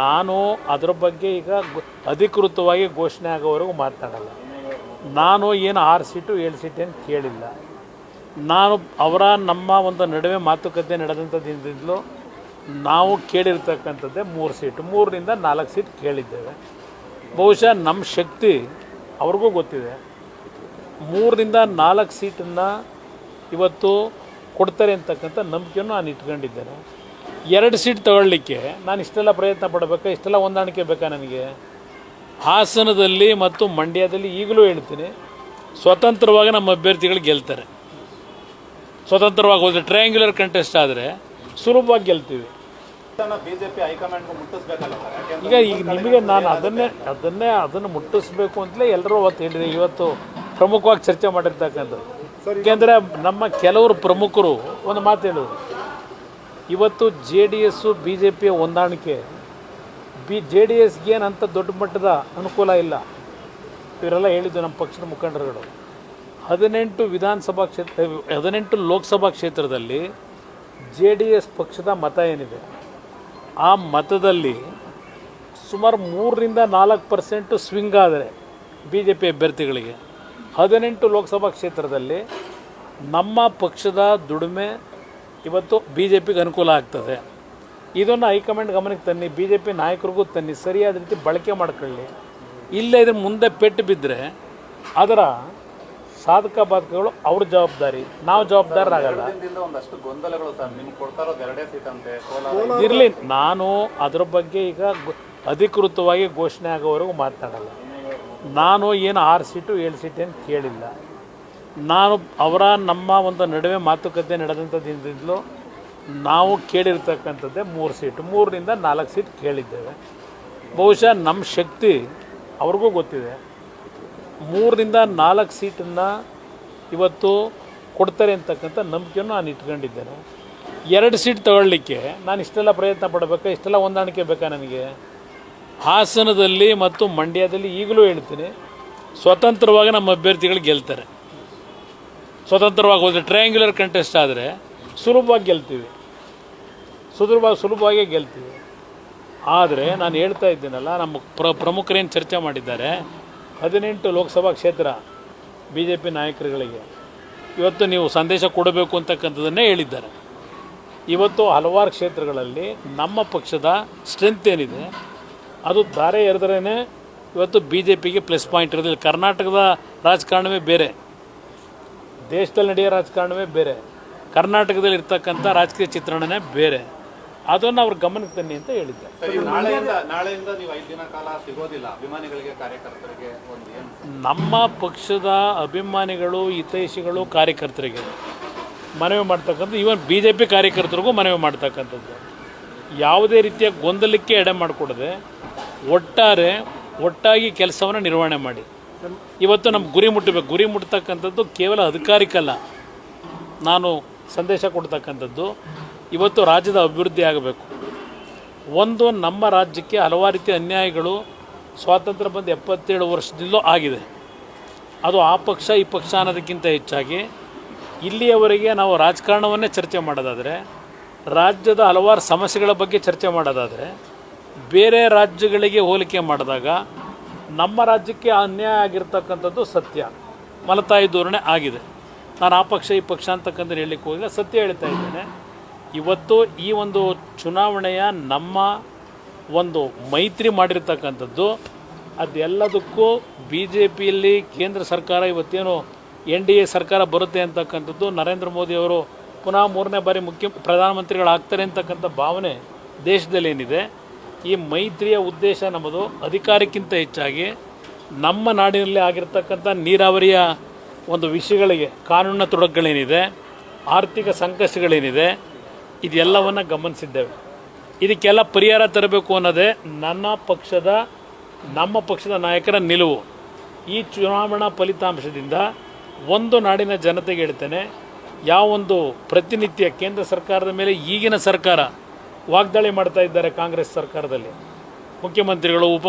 ನಾನು ಅದರ ಬಗ್ಗೆ ಈಗ ಅಧಿಕೃತವಾಗಿ ಘೋಷಣೆ ಆಗೋವರೆಗೂ ಮಾತನಾಡಲ್ಲ. ನಾನು ಏನು 6 ಸೀಟು 7 ಸೀಟು ಏನು ಕೇಳಿಲ್ಲ. ನಾನು ನಮ್ಮ ಒಂದು ನಡುವೆ ಮಾತುಕತೆ ನಡೆದಂಥ ದಿನದಿಂದಲೂ ನಾವು ಕೇಳಿರ್ತಕ್ಕಂಥದ್ದೇ 3 ಸೀಟು, 3ರಿಂದ 4 ಸೀಟ್ ಕೇಳಿದ್ದೇವೆ. ಬಹುಶಃ ನಮ್ಮ ಶಕ್ತಿ ಅವ್ರಿಗೂ ಗೊತ್ತಿದೆ. 3ರಿಂದ 4 ಸೀಟನ್ನು ಇವತ್ತು ಕೊಡ್ತಾರೆ ಅಂತಕ್ಕಂಥ ನಂಬಿಕೆಯನ್ನು ನಾನು ಇಟ್ಕೊಂಡಿದ್ದೇನೆ. 2 ಸೀಟ್ ತಗೊಳ್ಳಿಕ್ಕೆ ನಾನು ಇಷ್ಟೆಲ್ಲ ಪ್ರಯತ್ನ ಪಡಬೇಕಾ, ಇಷ್ಟೆಲ್ಲ ಹೊಂದಾಣಿಕೆ ಬೇಕಾ ನನಗೆ? ಹಾಸನದಲ್ಲಿ ಮತ್ತು ಮಂಡ್ಯದಲ್ಲಿ ಈಗಲೂ ಹೇಳ್ತೀನಿ, ಸ್ವತಂತ್ರವಾಗಿ ನಮ್ಮ ಅಭ್ಯರ್ಥಿಗಳು ಗೆಲ್ತಾರೆ. ಸ್ವತಂತ್ರವಾಗಿ ಹೋದರೆ ಟ್ರಯಾಂಗ್ಯುಲರ್ ಕಂಟೆಸ್ಟ್ ಆದರೆ ಸುಲಭವಾಗಿ ಗೆಲ್ತೀವಿ. ಬಿಜೆಪಿ ಹೈಕಮಾಂಡ್ಗೆ ಮುಟ್ಟಿಸ್ಬೇಕಲ್ಲ ಈಗ ನಿಮಗೆ ನಾನು ಅದನ್ನು ಮುಟ್ಟಿಸ್ಬೇಕು ಅಂತಲೇ ಎಲ್ಲರೂ ಅವತ್ತು ಹೇಳಿದೆ. ಇವತ್ತು ಪ್ರಮುಖವಾಗಿ ಚರ್ಚೆ ಮಾಡಿರ್ತಕ್ಕಂಥದ್ದು. ಏಕೆಂದರೆ ನಮ್ಮ ಕೆಲವರು ಪ್ರಮುಖರು ಒಂದು ಮಾತು ಹೇಳಿದ್ರು, ಇವತ್ತು JDS BJP ಹೊಂದಾಣಿಕೆ, JDSಗೆ ಏನಂತ ದೊಡ್ಡ ಮಟ್ಟದ ಅನುಕೂಲ ಇಲ್ಲ. ಇವರೆಲ್ಲ ಹೇಳಿದ್ದು ನಮ್ಮ ಪಕ್ಷದ ಮುಖಂಡರುಗಳು. 18 ಲೋಕಸಭಾ ಕ್ಷೇತ್ರದಲ್ಲಿ JDS ಪಕ್ಷದ ಮತ ಏನಿದೆ, ಆ ಮತದಲ್ಲಿ ಸುಮಾರು 3ರಿಂದ 4% ಸ್ವಿಂಗ್ ಆದರೆ BJP ಅಭ್ಯರ್ಥಿಗಳಿಗೆ 18 ಲೋಕಸಭಾ ಕ್ಷೇತ್ರದಲ್ಲಿ ನಮ್ಮ ಪಕ್ಷದ ದುಡಿಮೆ ಇವತ್ತು BJPಗೆ ಅನುಕೂಲ ಆಗ್ತದೆ. ಇದನ್ನು ಹೈಕಮಾಂಡ್ ಗಮನಕ್ಕೆ ತನ್ನಿ, BJP ನಾಯಕರಿಗೂ ತನ್ನಿ, ಸರಿಯಾದ ರೀತಿ ಬಳಕೆ ಮಾಡ್ಕೊಳ್ಳಿ. ಇಲ್ಲೇ ಇದ್ರ ಮುಂದೆ ಪೆಟ್ಟು ಬಿದ್ದರೆ ಅದರ ಸಾಧಕ ಬಾಧಕಗಳು ಅವ್ರ ಜವಾಬ್ದಾರಿ, ನಾವು ಜವಾಬ್ದಾರರಾಗಲ್ಲ. ಒಂದಷ್ಟು ಗೊಂದಲಗಳು ಸರ್, ನಿಮ್ಗೆ ಕೊಡ್ತಾ ಇರೋದು 2 ಸೀಟ್ ಅಂತೆ. ಇರಲಿ, ನಾನು ಅದರ ಬಗ್ಗೆ ಈಗ ಅಧಿಕೃತವಾಗಿ ಘೋಷಣೆ ಆಗೋವರೆಗೂ ಮಾತನಾಡಲ್ಲ. ನಾನು ಏನು 6 ಸೀಟು 7 ಸೀಟು ಏನು ಕೇಳಿಲ್ಲ. ನಾನು ನಮ್ಮ ಒಂದು ನಡುವೆ ಮಾತುಕತೆ ನಡೆದಂಥ ದಿನದಿಂದಲೂ ನಾವು ಕೇಳಿರ್ತಕ್ಕಂಥದ್ದೇ 3 ಸೀಟು, 3ರಿಂದ 4 ಸೀಟ್ ಕೇಳಿದ್ದೇವೆ. ಬಹುಶಃ ನಮ್ಮ ಶಕ್ತಿ ಅವ್ರಿಗೂ ಗೊತ್ತಿದೆ. 3ರಿಂದ 4 ಸೀಟನ್ನು ಇವತ್ತು ಕೊಡ್ತಾರೆ ಅಂತಕ್ಕಂಥ ನಂಬಿಕೆಯನ್ನು ನಾನು ಇಟ್ಕೊಂಡಿದ್ದೇನೆ. 2 ಸೀಟ್ ತಗೊಳ್ಳಿಕ್ಕೆ ನಾನು ಇಷ್ಟೆಲ್ಲ ಪ್ರಯತ್ನ ಪಡಬೇಕಾ, ಇಷ್ಟೆಲ್ಲ ಹೊಂದಾಣಿಕೆ ಬೇಕಾ ನನಗೆ? ಹಾಸನದಲ್ಲಿ ಮತ್ತು ಮಂಡ್ಯದಲ್ಲಿ ಈಗಲೂ ಹೇಳ್ತೀನಿ, ಸ್ವತಂತ್ರವಾಗಿ ನಮ್ಮ ಅಭ್ಯರ್ಥಿಗಳು ಗೆಲ್ತಾರೆ. ಸ್ವತಂತ್ರವಾಗಿ ಹೋದರೆ ಟ್ರಯಾಂಗ್ಯುಲರ್ ಕಂಟೆಸ್ಟ್ ಆದರೆ ಸುಲಭವಾಗಿ ಗೆಲ್ತೀವಿ, ಸುಲಭವಾಗಿ ಗೆಲ್ತೀವಿ. ಆದರೆ ನಾನು ಹೇಳ್ತಾ ಇದ್ದೀನಲ್ಲ, ನಮ್ಮ ಪ್ರಮುಖರೇನು ಚರ್ಚೆ ಮಾಡಿದ್ದಾರೆ, 18 ಲೋಕಸಭಾ ಕ್ಷೇತ್ರ BJP ನಾಯಕರುಗಳಿಗೆ ಇವತ್ತು ನೀವು ಸಂದೇಶ ಕೊಡಬೇಕು ಅಂತಕ್ಕಂಥದ್ದನ್ನೇ ಹೇಳಿದ್ದಾರೆ. ಇವತ್ತು ಹಲವಾರು ಕ್ಷೇತ್ರಗಳಲ್ಲಿ ನಮ್ಮ ಪಕ್ಷದ ಸ್ಟ್ರೆಂತ್ ಏನಿದೆ ಅದು ಧಾರೆ ಎರೆದ್ರೇ ಇವತ್ತು BJPಗೆ ಪ್ಲಸ್ ಪಾಯಿಂಟ್ ಇರೋದಿಲ್ಲ. ಕರ್ನಾಟಕದ ರಾಜಕಾರಣವೇ ಬೇರೆ, ದೇಶದಲ್ಲಿ ನಡೆಯೋ ರಾಜಕಾರಣವೇ ಬೇರೆ, ಕರ್ನಾಟಕದಲ್ಲಿ ಇರ್ತಕ್ಕಂಥ ರಾಜಕೀಯ ಚಿತ್ರಣನೇ ಬೇರೆ. ಅದನ್ನು ಅವ್ರ ಗಮನಕ್ಕೆ ತನ್ನಿ ಅಂತ ಹೇಳಿದ್ದೆ. ನಾಳೆಯಿಂದ ನೀವು 5 ದಿನ ಕಾಲ ಸಿಗೋದಿಲ್ಲ ಅಭಿಮಾನಿಗಳಿಗೆ, ಕಾರ್ಯಕರ್ತರಿಗೆ. ನಮ್ಮ ಪಕ್ಷದ ಅಭಿಮಾನಿಗಳು, ಹಿತೈಷಿಗಳು, ಕಾರ್ಯಕರ್ತರಿಗೆ ಮನವಿ ಮಾಡ್ತಕ್ಕಂಥದ್ದು, ಈವನ್ BJP ಕಾರ್ಯಕರ್ತರಿಗೂ ಮನವಿ ಮಾಡ್ತಕ್ಕಂಥದ್ದು, ಯಾವುದೇ ರೀತಿಯ ಗೊಂದಲಕ್ಕೆ ಎಡೆ ಮಾಡಿಕೊಡದೆ ಒಟ್ಟಾಗಿ ಕೆಲಸವನ್ನು ನಿರ್ವಹಣೆ ಮಾಡಿ. ಇವತ್ತು ನಮ್ಮ ಗುರಿ ಮುಟ್ಟಬೇಕು. ಗುರಿ ಮುಟ್ತಕ್ಕಂಥದ್ದು ಕೇವಲ ಅಧಿಕಾರಿಕಲ್ಲ, ನಾನು ಸಂದೇಶ ಕೊಡ್ತಕ್ಕಂಥದ್ದು ಇವತ್ತು ರಾಜ್ಯದ ಅಭಿವೃದ್ಧಿ ಆಗಬೇಕು. ನಮ್ಮ ರಾಜ್ಯಕ್ಕೆ ಹಲವಾರು ರೀತಿಯ ಅನ್ಯಾಯಗಳು ಸ್ವಾತಂತ್ರ್ಯ ಬಂದು 77 ವರ್ಷದಿಂದಲೂ ಆಗಿದೆ. ಅದು ಆ ಪಕ್ಷ ಈ ಪಕ್ಷ ಅನ್ನೋದಕ್ಕಿಂತ ಹೆಚ್ಚಾಗಿ ಇಲ್ಲಿಯವರೆಗೆ ನಾವು ರಾಜಕಾರಣವನ್ನೇ ಚರ್ಚೆ ಮಾಡೋದಾದರೆ, ರಾಜ್ಯದ ಹಲವಾರು ಸಮಸ್ಯೆಗಳ ಬಗ್ಗೆ ಚರ್ಚೆ ಮಾಡೋದಾದರೆ, ಬೇರೆ ರಾಜ್ಯಗಳಿಗೆ ಹೋಲಿಕೆ ಮಾಡಿದಾಗ ನಮ್ಮ ರಾಜ್ಯಕ್ಕೆ ಅನ್ಯಾಯ ಆಗಿರ್ತಕ್ಕಂಥದ್ದು ಸತ್ಯ, ಮಲತಾಯಿ ಧೋರಣೆ ಆಗಿದೆ. ನಾನು ಆ ಪಕ್ಷ ಈ ಪಕ್ಷ ಅಂತಕ್ಕಂಥ ಹೇಳಲಿಕ್ಕೆ ಹೋಗಿಲ್ಲ, ಸತ್ಯ ಹೇಳ್ತಾ ಇದ್ದೇನೆ. ಇವತ್ತು ಈ ಒಂದು ಚುನಾವಣೆಯ ನಮ್ಮ ಒಂದು ಮೈತ್ರಿ ಮಾಡಿರ್ತಕ್ಕಂಥದ್ದು ಅದೆಲ್ಲದಕ್ಕೂ BJPಯಲ್ಲಿ ಕೇಂದ್ರ ಸರ್ಕಾರ ಇವತ್ತೇನು NDA ಸರ್ಕಾರ ಬರುತ್ತೆ ಅಂತಕ್ಕಂಥದ್ದು, ನರೇಂದ್ರ ಮೋದಿಯವರು ಪುನಃ 3ನೇ ಬಾರಿ ಪ್ರಧಾನಮಂತ್ರಿಗಳಾಗ್ತಾರೆ ಅಂತಕ್ಕಂಥ ಭಾವನೆ ದೇಶದಲ್ಲಿ ಏನಿದೆ, ಈ ಮೈತ್ರಿಯ ಉದ್ದೇಶ ನಮ್ಮದು ಅಧಿಕಾರಕ್ಕಿಂತ ಹೆಚ್ಚಾಗಿ ನಮ್ಮ ನಾಡಿನಲ್ಲಿ ಆಗಿರ್ತಕ್ಕಂಥ ನೀರಾವರಿಯ ಒಂದು ವಿಷಯಗಳಿಗೆ, ಕಾನೂನಿನ ತೊಡಕುಗಳೇನಿದೆ, ಆರ್ಥಿಕ ಸಂಕಷ್ಟಗಳೇನಿದೆ, ಇದೆಲ್ಲವನ್ನು ಗಮನಿಸಿದ್ದೇವೆ. ಇದಕ್ಕೆಲ್ಲ ಪರಿಹಾರ ತರಬೇಕು ಅನ್ನೋದೇ ನಮ್ಮ ಪಕ್ಷದ ನಾಯಕರ ನಿಲುವು. ಈ ಚುನಾವಣಾ ಫಲಿತಾಂಶದಿಂದ ಒಂದು ನಾಡಿನ ಜನತೆಗೆ ಹೇಳ್ತೇನೆ, ಯಾವೊಂದು ಪ್ರತಿನಿತ್ಯ ಕೇಂದ್ರ ಸರ್ಕಾರದ ಮೇಲೆ ಈಗಿನ ಸರ್ಕಾರ ವಾಗ್ದಾಳಿ ಮಾಡ್ತಾ ಇದ್ದಾರೆ, ಕಾಂಗ್ರೆಸ್ ಸರ್ಕಾರದಲ್ಲಿ ಮುಖ್ಯಮಂತ್ರಿಗಳು,